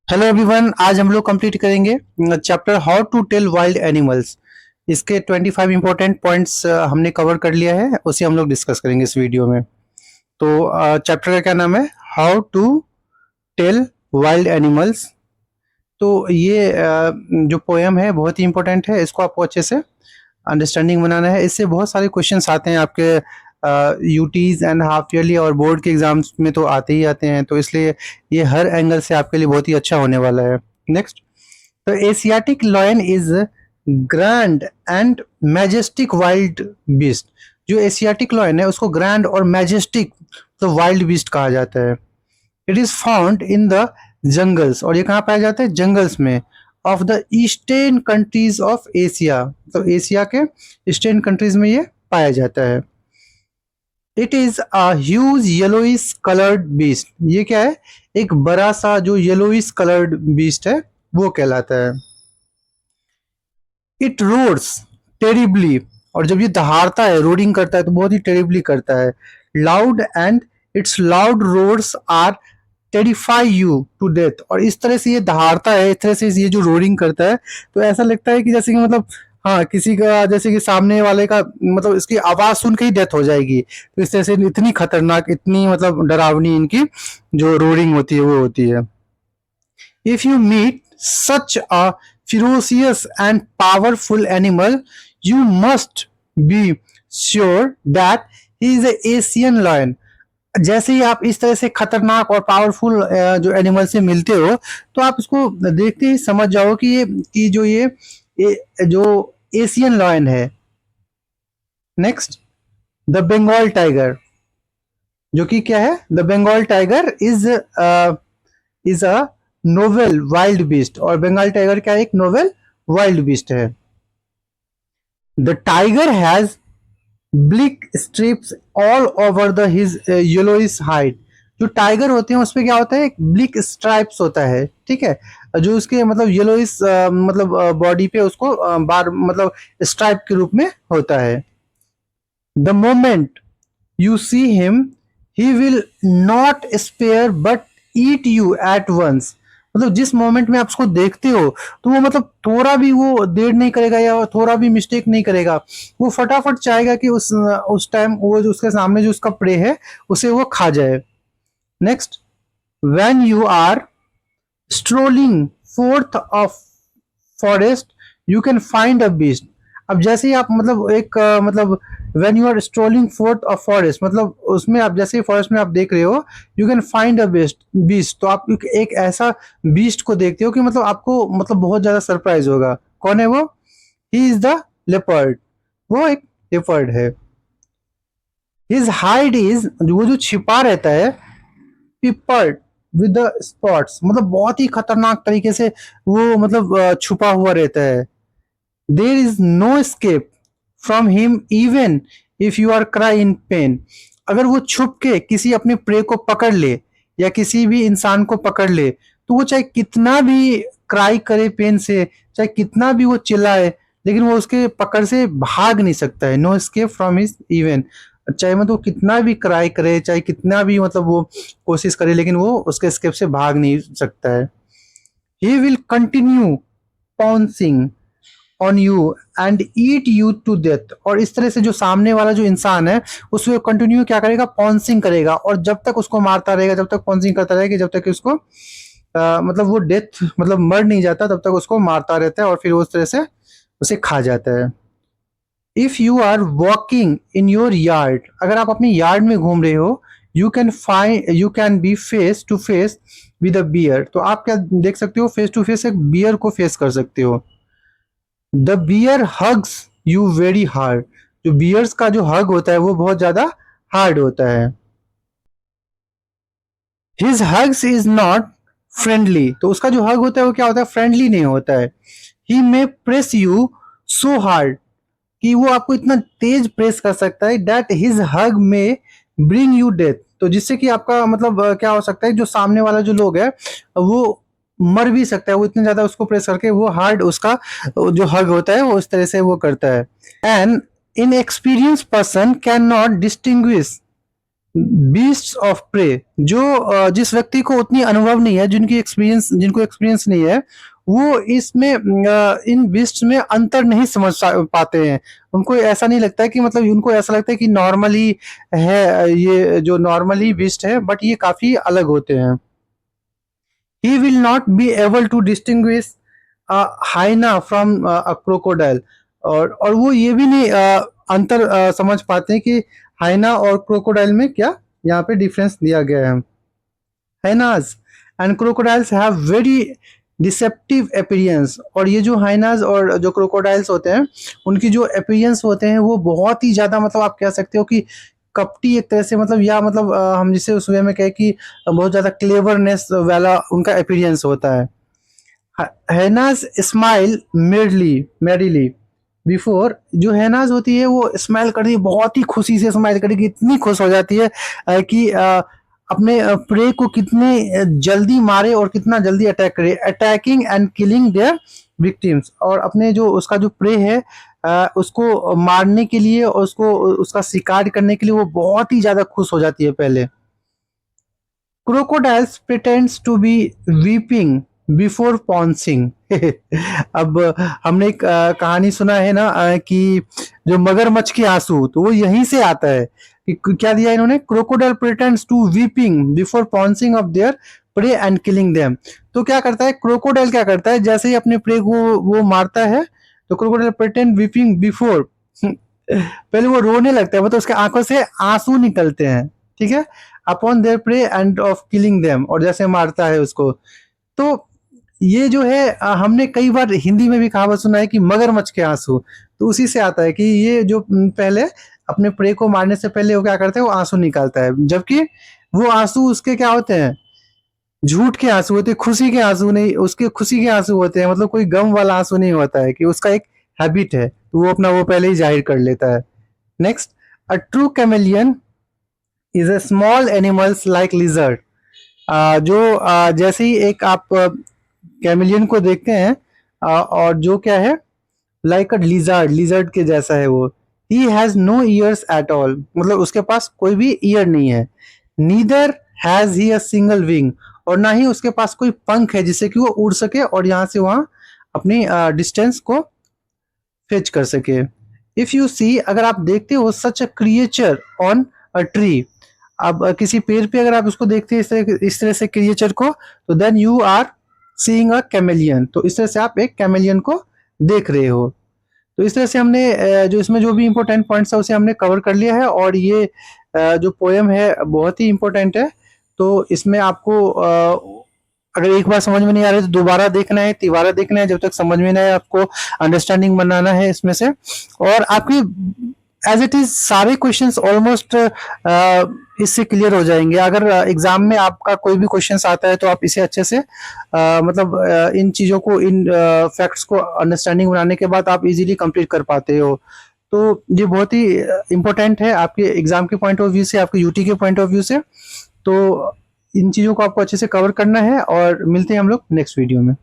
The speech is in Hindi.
हेलो एवरीवन, आज हम लोग कंप्लीट करेंगे chapter how to tell wild animals. इसके 25 इंपॉर्टेंट पॉइंट्स हमने कवर कर लिया है, उसे हम लोग डिस्कस करेंगे इस वीडियो में। तो चैप्टर का क्या नाम है? How to tell wild animals. तो ये जो पोएम है बहुत ही इंपॉर्टेंट है, इसको आपको अच्छे से अंडरस्टैंडिंग बनाना है। इससे बहुत सारे क्वेश्चंस आते हैं आपके यूटीज एंड हाफ ईयरली और बोर्ड के एग्जाम्स में तो आते ही आते हैं, तो इसलिए ये हर एंगल से आपके लिए बहुत ही अच्छा होने वाला है। नेक्स्ट, तो Asiatic lion is grand and majestic wild beast. जो एशियाटिक लॉयन है उसको ग्रैंड और मैजेस्टिक तो वाइल्ड बीस्ट कहा जाता है। It is found in the jungles, और ये कहाँ पाया जाता है? जंगल्स में। Of the eastern countries of Asia, तो एशिया के ईस्टर्न कंट्रीज में ये पाया जाता है। It is a huge yellowish coloured beast. ये क्या है? एक बड़ा सा जो येलोइश कलर्ड बीस्ट है वो कहलाता है। इट रोड्स टेरिबली, और जब ये दहाड़ता है, रोडिंग करता है, तो बहुत ही टेरिबली करता है। Loud and its loud roars are terrify you to death. और इस तरह से ये दहाड़ता है, इस तरह से ये जो रोडिंग करता है, तो ऐसा लगता है कि जैसे कि मतलब हाँ, किसी का जैसे कि सामने वाले का मतलब इसकी आवाज सुन के ही डेथ हो जाएगी। तो इस तरह से इतनी खतरनाक, इतनी मतलब डरावनी इनकी जो रोडिंग होती है वो होती है। If you meet such a ferocious and powerful animal, you must be sure that he is a Asian lion. जैसे ही आप इस तरह से खतरनाक और पावरफुल जो एनिमल से मिलते हो, तो आप इसको देखते ही समझ जाओ कि ये जो एशियन लॉयन है। नेक्स्ट, द बंगाल टाइगर, जो कि क्या है? The Bengal tiger is a noble wild beast. और बंगाल टाइगर क्या है? एक नोवेल वाइल्ड बीस्ट है। The tiger has black stripes all over the his yellowish hide. जो टाइगर होते हैं उसपे क्या होता है? एक ब्लिक स्ट्राइप्स होता है, ठीक है, जो उसके मतलब येलोइश मतलब बॉडी पे उसको बार मतलब स्ट्राइप के रूप में होता है। The moment you see him, he will not spare but eat you at once। मतलब जिस मोमेंट में आप उसको देखते हो, तो वो मतलब थोड़ा भी वो देर नहीं करेगा या थोड़ा भी मिस्टेक नहीं करेगा। वो फटाफट चाहेगा कि उस टाइम वो जो उसके सामने जो उसका प्रे है उसे वो खा जाए। Next, when you are strolling forth of forest you can find a beast। अब जैसे ही आप मतलब मतलब when you are strolling forth a forest, मतलब उसमें आप जैसे ही फॉरेस्ट में आप देख रहे हो, you can find a beast, तो आप एक ऐसा बीस्ट को देखते हो कि मतलब आपको मतलब बहुत ज्यादा सरप्राइज होगा। कौन है वो? He is the leopard. वो एक लेपर्ड है। हिज हाइड इज, वो जो छिपा रहता है, पिपर्ड विद द स्पॉट्स, मतलब बहुत ही खतरनाक तरीके से वो मतलब छुपा हुआ रहता है। There is no escape from him even if you are cry in pain. अगर वो छुप के किसी अपने प्रे को पकड़ ले या किसी भी इंसान को पकड़ ले, तो वो चाहे कितना भी क्राई करे पेन से, चाहे कितना भी वो चिल्लाए, लेकिन वो उसके पकड़ से भाग नहीं सकता है। No escape from his even, चाहे मतलब वो कितना भी क्राई करे, चाहे कितना भी मतलब वो कोशिश करे, लेकिन वो उसके स्केप से भाग नहीं सकता है। He will continue pouncing on you and eat you to death. और इस तरह से जो सामने वाला जो इंसान है उसको कंटिन्यू क्या करेगा? पॉन्सिंग करेगा, और जब तक उसको मारता रहेगा, जब तक पॉन्सिंग करता रहेगा, जब तक कि उसको मतलब वो डेथ मतलब मर नहीं जाता, तब तक उसको मारता रहता है और फिर उस तरह से उसे खा जाता है। If you are walking in your yard, अगर आप अपने यार्ड में घूम रहे हो, you can be face to face with a bear. तो आप क्या देख सकते हो? फेस टू फेस एक बियर को फेस कर सकते हो। The bear hugs you very hard. जो बियर्स का जो हग होता है वो बहुत ज्यादा हार्ड होता है। His hugs is not friendly, तो उसका जो हग होता है वो क्या होता है? फ्रेंडली नहीं होता है। ही मे प्रेस यू सो हार्ड, कि वो आपको इतना तेज प्रेस कर सकता है, दैट हिज हग में ब्रिंग यू डेथ। तो जिससे कि आपका मतलब क्या हो सकता है? जो सामने वाला जो लोग है वो मर भी सकता है, वो इतना ज्यादा उसको प्रेस करके वो हार्ड उसका जो हग होता है वो उस तरह से वो करता है। An inexperience person can not distinguish beasts of prey, जो जिस व्यक्ति को उतनी अनुभव नहीं है, जिनको एक्सपीरियंस नहीं है, वो इसमें इन बीस्ट्स में अंतर नहीं पाते हैं। उनको ऐसा नहीं लगता है कि मतलब उनको ऐसा लगता है कि नॉर्मली है, ये जो नॉर्मली बीस्ट है, बट ये काफी अलग होते हैं। He will not be able to distinguish hyena from a crocodile, और वो ये भी नहीं अंतर समझ पाते हैं कि हाइना और क्रोकोडाइल में क्या यहाँ पे डिफरेंस दिया गया है। Hyenas and crocodiles have very deceptive appearance, और ये जो हाइनास और जो क्रोकोडाइल्स होते हैं, उनकी जो अपीयरेंस होते हैं वो बहुत ही ज्यादा, मतलब आप कह सकते हो कि कपटी एक तरह से, मतलब या मतलब हम जिसे उस वे में कहे कि बहुत ज्यादा क्लेवरनेस वाला उनका अपीयरेंस होता है। हैनाज स्माइल मेरिली बिफोर, जो हैनाज होती है वो स्माइल करती है, बहुत ही खुशी से स्माइल करेगी, इतनी खुश हो जाती है कि अपने प्रे को कितने जल्दी मारे और कितना जल्दी अटैक करे, attacking and killing there victims, और अपने जो उसका जो प्रे है उसको मारने के लिए और उसको उसका शिकार करने के लिए वो बहुत ही ज्यादा खुश हो जाती है पहले। Crocodiles pretends to be weeping before pouncing. अब हमने एक कहानी सुना है ना कि जो मगरमच्छ के आंसू, तो वो यहीं से आता है कि क्या दिया इन्होंने, crocodile pretends to weeping before pouncing of their prey and killing them. तो क्या करता है क्रोकोडाइल, क्या करता है जैसे ही अपने प्रे को वो मारता है, तो क्रोकोडाइल प्रिटेंड वीपिंग बिफोर, पहले वो रोने लगता है, मतलब उसके आंखों से आंसू निकलते हैं, ठीक है, upon their prey end of killing them, और जैसे मारता है उसको। तो ये जो है हमने कई बार हिंदी में भी कहावत सुना है कि मगरमच्छ के आंसू, तो उसी से आता है कि ये जो पहले अपने प्रे को मारने से पहले वो क्या करता है, वो आंसू निकालता है, जबकि वो आंसू उसके क्या होते हैं, झूठ के आंसू होते हैं, खुशी के आंसू नहीं, उसके खुशी के आंसू होते हैं, मतलब कोई गम वाला आंसू नहीं होता है, कि उसका एक हैबिट है, तो वो अपना वो पहले ही जाहिर कर लेता है। Next, a true chameleon is a small animals like lizard, जो जैसे ही एक आप कैमिलियन को देखते हैं और जो क्या है, लाइक अ लिजर्ड, लिजर्ड के जैसा है वो। He has no ears at all, मतलब उसके पास कोई भी ईयर नहीं है। Neither has he a single wing, और ना ही उसके पास कोई पंख है जिससे कि वो उड़ सके और यहाँ से वहां अपनी डिस्टेंस को फेच कर सके। इफ यू सी, अगर आप देखते हो such a creature on a tree, अब किसी पेड़ पे अगर आप उसको देखते हैं इस तरह से क्रिएचर को, तो then you are seeing a chameleon, तो इस तरह से आप एक कैमेलियन को देख रहे हो। तो इस तरह से हमने जो इसमें जो भी इम्पोर्टेंट पॉइंट्स है उसे हमने कवर कर लिया है, और ये जो पोएम है बहुत ही इम्पोर्टेंट है। तो इसमें आपको अगर एक बार समझ में नहीं आ रहा है तो दोबारा देखना है, तिबारा देखना है, जब तक समझ में ना आए आपको अंडरस्टैंडिंग बनाना है इसमें से। और आपकी एज इट इज सारे क्वेश्चंस ऑलमोस्ट इससे क्लियर हो जाएंगे। अगर एग्जाम में आपका कोई भी क्वेश्चंस आता है तो आप इसे अच्छे से मतलब इन चीज़ों को, इन फैक्ट्स को अंडरस्टैंडिंग बनाने के बाद आप इजीली कंप्लीट कर पाते हो। तो ये बहुत ही इम्पोर्टेंट है आपके एग्जाम के पॉइंट ऑफ व्यू से, आपके यूटी के पॉइंट ऑफ व्यू से। तो इन चीज़ों को आपको अच्छे से कवर करना है, और मिलते हैं हम लोग नेक्स्ट वीडियो में।